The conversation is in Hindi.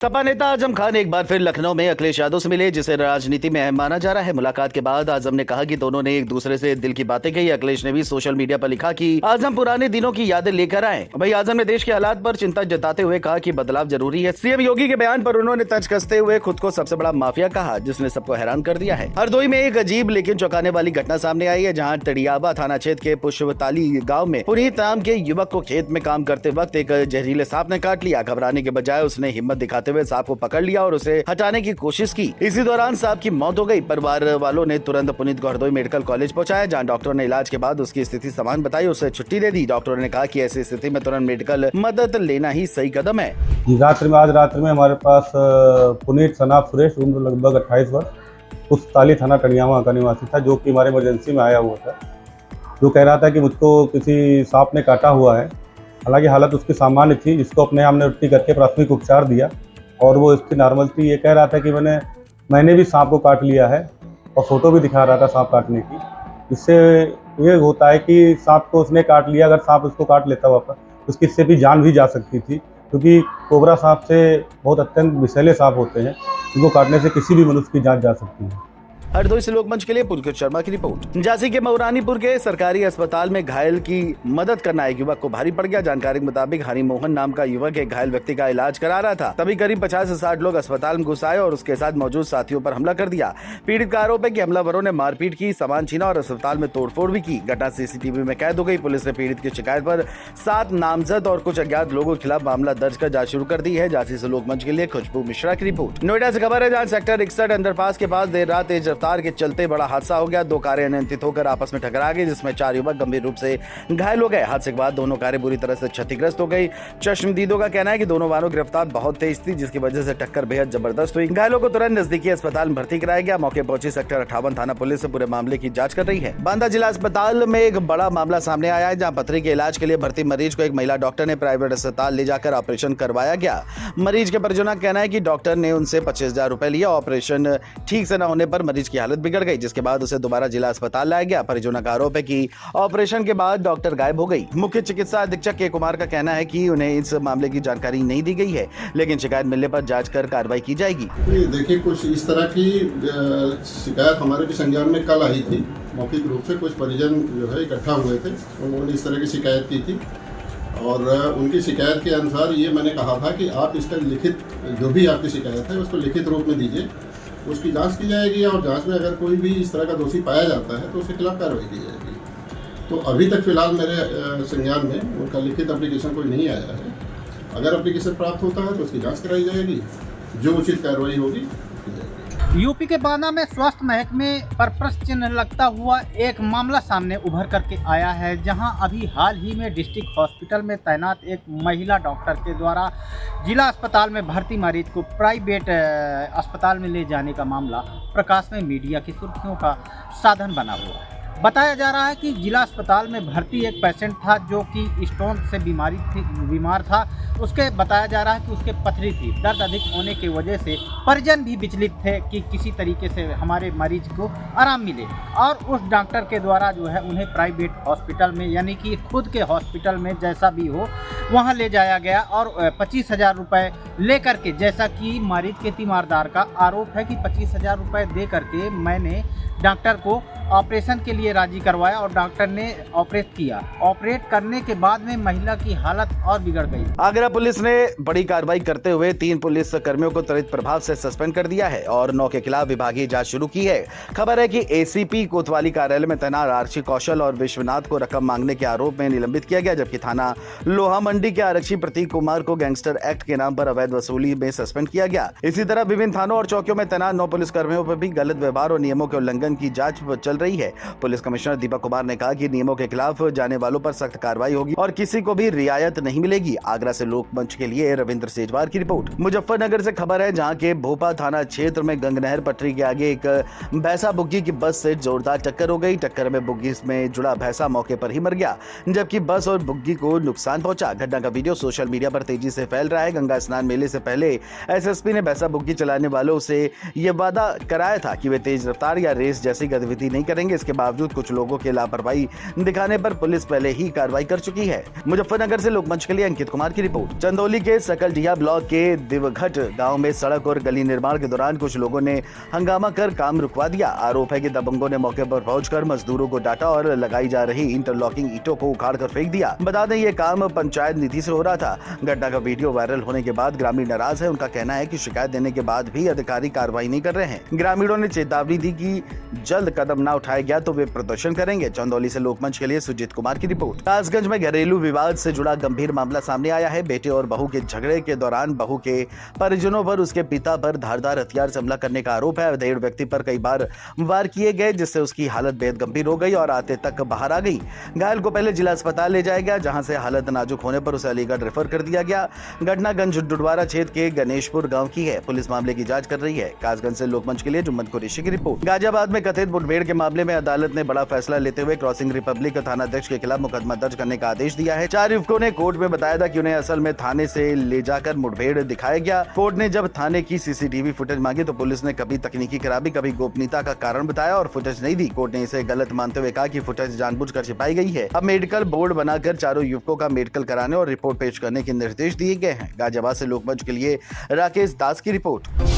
सपा नेता आजम खान एक बार फिर लखनऊ में अखिलेश यादव से मिले, जिसे राजनीति में अहम माना जा रहा है। मुलाकात के बाद आजम ने कहा कि दोनों ने एक दूसरे से दिल की बातें कही। अखिलेश ने भी सोशल मीडिया पर लिखा कि आजम पुराने दिनों की यादें लेकर आए। वहीं आजम ने देश के हालात पर चिंता जताते हुए कहा कि बदलाव जरूरी है। सीएम योगी के बयान पर उन्होंने तंज कसते हुए खुद को सबसे बड़ा माफिया कहा, जिसने सबको हैरान कर दिया है। हरदोई में एक अजीब लेकिन चौंकाने वाली घटना सामने आई है, जहाँ तड़ियाबा थाना क्षेत्र के पुष्पताली गाँव में पुनीत नाम के युवक को खेत में काम करते वक्त एक जहरीले सांप ने काट लिया। घबराने के बजाय उसने हिम्मत दिखाते हुए सांप को पकड़ लिया और उसे हटाने की कोशिश की। इसी दौरान सांप की मौत हो गई। परिवार वालों ने तुरंत पुनीत को हरदोई मेडिकल कॉलेज पहुंचाया, जहां डॉक्टरों ने इलाज के बाद उसकी स्थिति सामान्य बताई, उसे छुट्टी दे दी। डॉक्टरों ने कहा कि ऐसी स्थिति में तुरंत मेडिकल मदद लेना ही सही कदम है। आज रात्रि में हमारे पास पुनीत सनाब सुरेश उम्र लगभग 28 वर्ष पुष्पताली थाना टनियामा का निवासी था, जो कि हमारे इमरजेंसी में आया हुआ था, जो कह रहा था कि मुझको किसी सांप ने काटा हुआ है। हालांकि हालत उसकी सामान्य थी, जिसको अपने हमने उल्टी करके प्राथमिक उपचार दिया और वो इसकी नॉर्मल थी। ये कह रहा था कि मैंने भी सांप को काट लिया है और फोटो भी दिखा रहा था सांप काटने की। इससे ये होता है कि सांप को उसने काट लिया, अगर सांप उसको काट लेता वापस तो उसकी इससे भी जान भी जा सकती थी, क्योंकि कोबरा सांप से बहुत अत्यंत विषैले सांप होते हैं, जिनको काटने से किसी भी मनुष्य की जान जा सकती है। हरदोई से लोकमंच के लिए पुलकित शर्मा की रिपोर्ट। झांसी के मऊरानीपुर के सरकारी अस्पताल में घायल की मदद करना एक युवक को भारी पड़ गया। जानकारी के मुताबिक हरिमोहन नाम का युवक एक घायल व्यक्ति का इलाज करा रहा था, तभी करीब 50 से 60 लोग अस्पताल में घुस आए और उसके साथ मौजूद साथियों पर हमला कर दिया। पीड़ित का आरोप है कि हमलावरों ने मारपीट की, सामान छीना और अस्पताल में तोड़फोड़ भी की। घटना सीसीटीवी में कैद हो गई। पुलिस ने पीड़ित की शिकायत पर 7 नामजद और कुछ अज्ञात लोगों के खिलाफ मामला दर्ज कर जांच शुरू कर दी है। झांसी से लोकमंच के लिए खुशबू मिश्रा की रिपोर्ट। नोएडा से खबर है, जहाँ सेक्टर 61 अंडरपास के पास देर रात तेज रफ्तार के चलते बड़ा हादसा हो गया। 2 कारें अनियंत्रित होकर आपस में टकरा गई, जिसमें 4 युवक गंभीर रूप से घायल हो गए। हादसे के बाद दोनों कारें बुरी तरह से क्षतिग्रस्त हो गई। चश्मदीदों का कहना है कि दोनों वाहनों की रफ्तार बहुत तेज थी, जिसकी वजह से टक्कर बेहद जबरदस्त हुई। घायलों को तुरंत नजदीकी अस्पताल में भर्ती कराया गया। मौके पहुंची सेक्टर 58 थाना पुलिस पूरे मामले की जांच कर रही है। बांदा जिला अस्पताल में एक बड़ा मामला सामने आया है, जहां पथरी के इलाज के लिए भर्ती मरीज को एक महिला डॉक्टर ने प्राइवेट अस्पताल ले जाकर ऑपरेशन करवाया गया। मरीज के परिजनों का कहना है कि डॉक्टर ने उनसे 25,000 रुपए लिए। ऑपरेशन ठीक से न होने पर मरीज की हालत बिगड़ गई, जिसके बाद उसे दोबारा जिला अस्पताल लाया गया। परिजनों का आरोप है कि ऑपरेशन के बाद डॉक्टर गायब हो गई। मुख्य चिकित्सा अधीक्षक के कुमार का कहना है कि उन्हें इस मामले की जानकारी नहीं दी गई है, लेकिन शिकायत मिलने पर जांच कर कार्रवाई की जाएगी। देखिए, कुछ इस तरह की शिकायत हमारे भी संज्ञान में कल आई थी। मौखिक रूप से कुछ परिजन जो है इकट्ठा हुए थे, उन्होंने इस तरह की शिकायत की थी और उनकी शिकायत के अनुसार ये मैंने कहा था कि आप इसका लिखित, जो भी आपकी शिकायत है उसको लिखित रूप में दीजिए, उसकी जांच की जाएगी और जांच में अगर कोई भी इस तरह का दोषी पाया जाता है तो उसके खिलाफ कार्रवाई की जाएगी। तो अभी तक फिलहाल मेरे संज्ञान में उनका लिखित एप्लीकेशन कोई नहीं आया है। अगर एप्लीकेशन प्राप्त होता है तो उसकी जांच कराई जाएगी, जो उचित कार्रवाई होगी की जाएगी। यूपी के बांदा में स्वास्थ्य महकमे पर प्रश्न चिन्ह लगता हुआ एक मामला सामने उभर करके आया है, जहां अभी हाल ही में डिस्ट्रिक्ट हॉस्पिटल में तैनात एक महिला डॉक्टर के द्वारा जिला अस्पताल में भर्ती मरीज को प्राइवेट अस्पताल में ले जाने का मामला प्रकाश में मीडिया की सुर्खियों का साधन बना हुआ है। बताया जा रहा है कि जिला अस्पताल में भर्ती एक पेशेंट था, जो कि स्टोन से बीमार था। उसके बताया जा रहा है कि उसके पथरी थी। दर्द अधिक होने की वजह से परिजन भी विचलित थे कि किसी तरीके से हमारे मरीज को आराम मिले, और उस डॉक्टर के द्वारा जो है उन्हें प्राइवेट हॉस्पिटल में, यानी कि खुद के हॉस्पिटल में जैसा भी हो वहाँ ले जाया गया और 25,000 रुपये ले करके, जैसा कि मरीज के तीमारदार का आरोप है कि 25,000 रुपये दे करके मैंने डॉक्टर को ऑपरेशन के लिए राजी करवाया और डॉक्टर ने ऑपरेट किया। ऑपरेट करने के बाद में महिला की हालत और बिगड़ गई। आगरा पुलिस ने बड़ी कार्रवाई करते हुए 3 पुलिस कर्मियों को त्वरित प्रभाव से सस्पेंड कर दिया है और 9 के खिलाफ विभागीय जांच शुरू की है। खबर है कि एसीपी कोतवाली कार्यालय में तैनात आरक्षी कौशल और विश्वनाथ को रकम मांगने के आरोप में निलंबित किया गया, जबकि थाना लोहा मंडी के आरक्षी प्रतीक कुमार को गैंगस्टर एक्ट के नाम पर अवैध वसूली में सस्पेंड किया गया। इसी तरह विभिन्न थानों और चौकियों में तैनात 9 पुलिस कर्मियों पर भी गलत व्यवहार और नियमों के उल्लंघन की जांच चल रही है। पुलिस कमिश्नर दीपक कुमार ने कहा कि नियमों के खिलाफ जाने वालों पर सख्त कार्रवाई होगी और किसी को भी रियायत नहीं मिलेगी। आगरा से लोकमंच के लिए रविंद्र सेजवार की रिपोर्ट। मुजफ्फरनगर से खबर है, जहां के भोपा थाना क्षेत्र में गंगनहर पटरी के आगे एक भैंसा बुग्गी की बस से जोरदार टक्कर हो गई। टक्कर में बुग्गी में जुड़ा भैंसा मौके पर ही मर गया, जबकि बस और बुग्गी को नुकसान पहुंचा। घटना का वीडियो सोशल मीडिया पर तेजी से फैल रहा है। गंगा स्नान मेले मेले से पहले एसएसपी ने भैंसा बुग्गी चलाने वालों से ये वादा कराया था कि वे तेज रफ्तार या रेस जैसी गतिविधि नहीं करेंगे। इसके बावजूद कुछ लोगों के लापरवाही दिखाने पर पुलिस पहले ही कार्रवाई कर चुकी है। मुजफ्फरनगर से लोकमंच के लिए अंकित कुमार की रिपोर्ट। चंदौली के सकलडीहा ब्लॉक के दिवघट गांव में सड़क और गली निर्माण के दौरान कुछ लोगों ने हंगामा कर काम रुकवा दिया। आरोप है कि दबंगों ने मौके पर पहुंचकर मजदूरों को डांटा और लगाई जा रही इंटरलॉकिंग ईंटों को उखाड़कर फेंक दिया। बता दें ये काम पंचायत निधि से हो रहा था। घटना का वीडियो वायरल होने के बाद ग्रामीण नाराज है। उनका कहना है कि शिकायत देने के बाद भी अधिकारी कार्रवाई नहीं कर रहे हैं। ग्रामीणों ने चेतावनी दी कि जल्द कदम न उठाया गया तो वे प्रदर्शन करेंगे। चंदौली से लोकमंच के लिए सुजीत कुमार की रिपोर्ट। कासगंज में घरेलू विवाद से जुड़ा गंभीर मामला सामने आया है। बेटे और बहू के झगड़े के दौरान बहू के परिजनों पर उसके पिता पर धारदार हथियार से हमला करने का आरोप है। अधेड़ व्यक्ति पर कई बार वार किए गए जिससे उसकी हालत बेहद गंभीर हो गई और आते तक बाहर आ गई। घायल को पहले जिला अस्पताल ले जाया गया जहां से हालत नाजुक होने पर उसे अलीगढ़ रेफर कर दिया गया। घटना गंज डुडवारा क्षेत्र के गणेशपुर गांव की है। पुलिस मामले की जांच कर रही है। कासगंज से लोकमंच के लिए जुम्मन कुरैशी की रिपोर्ट। गाजियाबाद में कथित मुठभेड़ के मामले में अदालत ने बड़ा फैसला लेते हुए क्रॉसिंग रिपब्लिक थानाध्यक्ष के खिलाफ मुकदमा दर्ज करने का आदेश दिया है। 4 युवकों ने कोर्ट में बताया था कि उन्हें असल में थाने से ले जाकर मुठभेड़ दिखाया गया। कोर्ट ने जब थाने की सीसीटीवी फुटेज मांगी तो पुलिस ने कभी तकनीकी खराबी कभी गोपनीयता का कारण बताया और फुटेज नहीं दी। कोर्ट ने इसे गलत मानते हुए कहा कि फुटेज जानबूझकर छिपाई गई है। अब मेडिकल बोर्ड बनाकर चारों युवकों का मेडिकल कराने और रिपोर्ट पेश करने के निर्देश दिए गए हैं। गाजियाबाद से लोकमंच के लिए राकेश दास की रिपोर्ट।